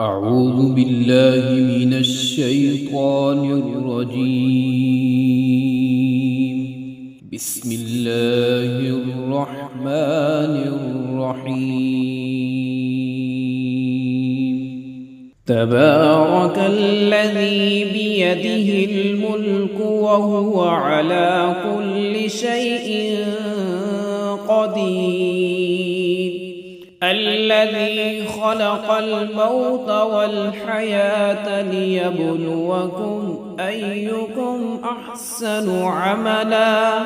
أعوذ بالله من الشيطان الرجيم. بسم الله الرحمن الرحيم. تبارك الذي بيده الملك وهو على كل شيء قدير. الذي خلق الموت والحياة ليبلوكم أيكم أحسن عملا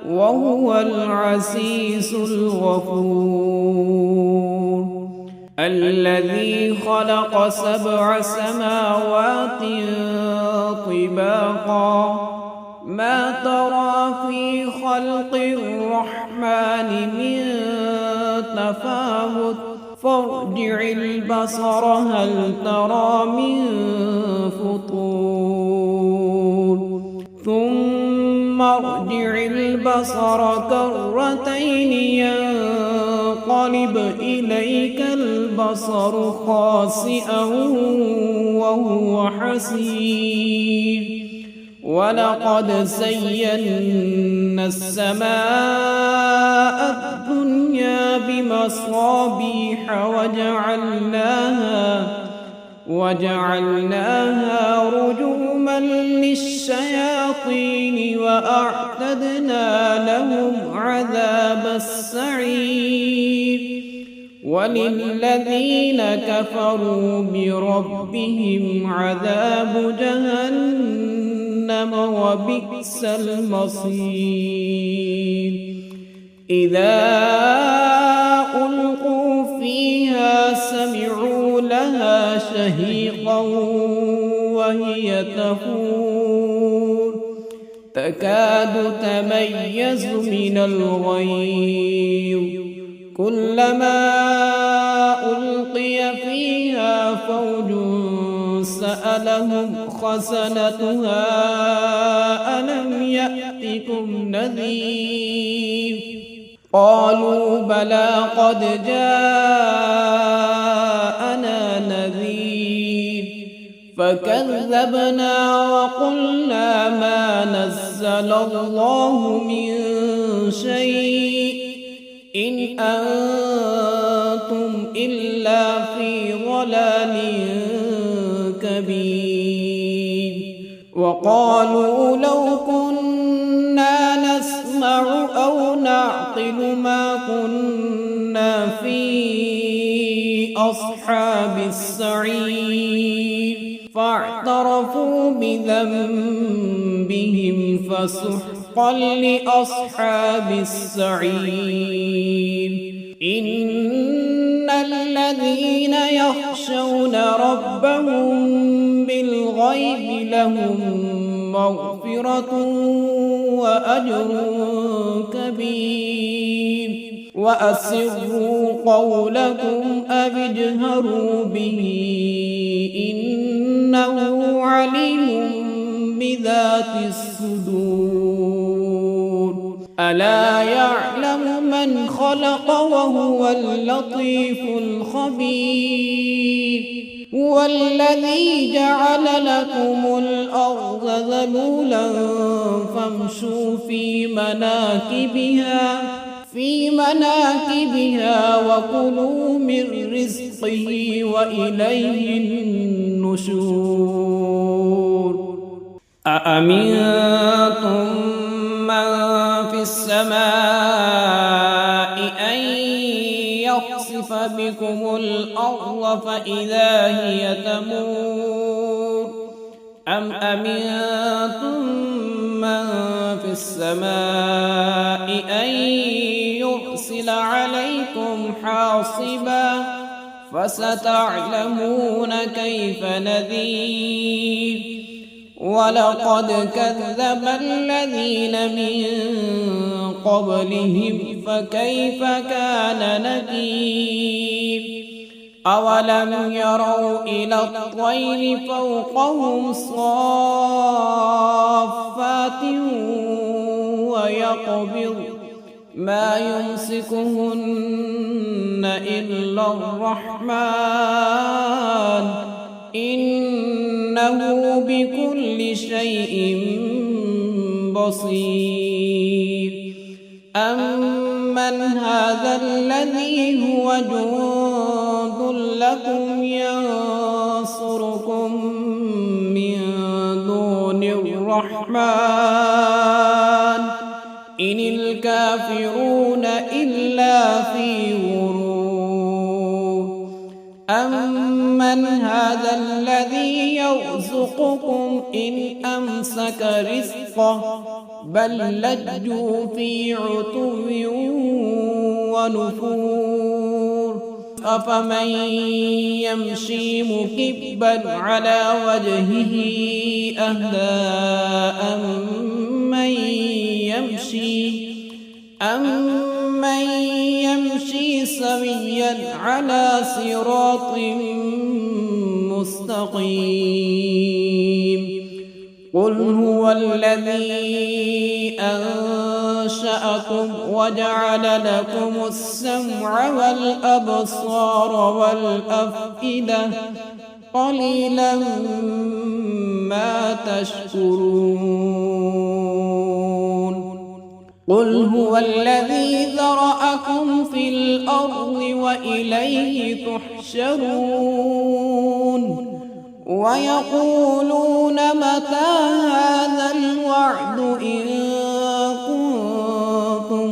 وهو العزيز الغفور. الذي خلق 7 سماوات طباقا ما ترى في خلق الرحمن من تفاوت فارجع البصر هل ترى من فطور ثم ارجع البصر كرتين ينقلب إليك البصر خاسئا وهو حسير. ولقد زينا السماء الدنيا بمصابيح وجعلناها رجوما للشياطين وأعتدنا لهم عذاب السعير. وللذين كفروا بربهم عذاب جهنم وبئس المصير. إذا ألقوا فيها سمعوا لها شهيقا وهي تفور تكاد تميز من الغيظ كلما ألقي فيها فوج سألهم خزنتها ألم يأتكم نذير قالوا بلى قد جاءنا نذير فكذبنا وقلنا ما نزل الله من شيء إن أنتم إلا في ضلال كبير. وقالوا لو كنا نسمع أو نعقل ما كنا في أصحاب السعير فاعترفوا بذنبهم فسحقا لأصحاب السعير. إن الذين يخشون ربهم بالغيب لهم مغفرة وأجر كبير. وأسروا قولكم أو اجهروا به إنه عليم بذات الصدور. ألا يعلم من خلق وهو اللطيف الخبير. هو الذي جعل لكم الأرض ذلولا فامشوا في مناكبها وكلوا من رزقه وإليه النشور. أأمنتم من في السماء أن يخسف بكم الأرض فإذا هي تمور أم أمنتم من في السماء أن يرسل عليكم حاصبا فستعلمون كيف نذير. ولقد كذب الذين من قبلهم فكيف كان نذير. أولم يروا إلى الطير فوقهم صافات ويقبض ما يمسكهن إلا الرحمن إنه بكل شيء بصير. أمن هذا الذي هو جند لكم ينصركم من دون الرحمن إن الكافرون إلا في غرور. أمن هذا الذي يرزقكم إن أمسك رزقه بل لجوا في عتو ونفور. أفمن يمشي مكبا على وجهه أهدى أمن يمشي سويا على صراط مستقيم. قل هو الذي أنشأكم وجعل لكم السمع والأبصار والأفئدة قليلا ما تشكرون. قل هو الذي ذرأكم في الأرض وإليه تحشرون. ويقولون متى هذا الوعد إن كنتم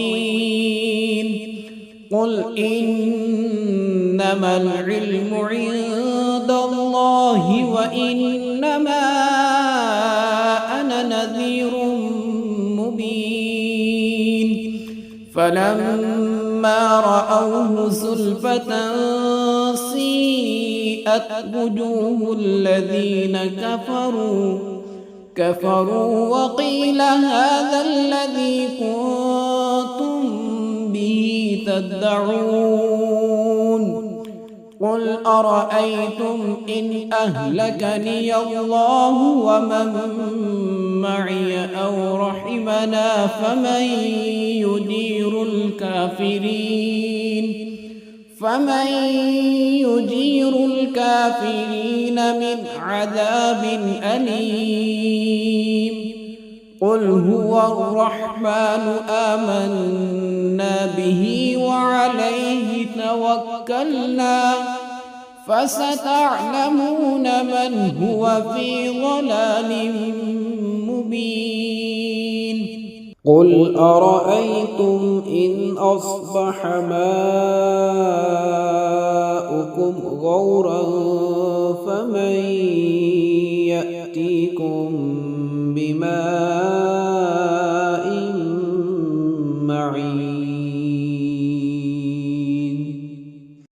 صادقين. قل إنما العلم عند الله وإنما أنا نذير مبين. فلما رأوه زلفة سيئت وجوه الذين كفروا وقيل هذا الذي كنتم به تدعون. قل أرأيتم إن أهلكني الله ومن معي أو رحمنا فمن يجير الكافرين من عذاب أليم. قل هو الرحمن آمنا به وعليه توكلنا فستعلمون من هو في ضلال مبين. قل أرأيتم إن أصبح ماؤكم غورا فمن يأتيكم بماء معين.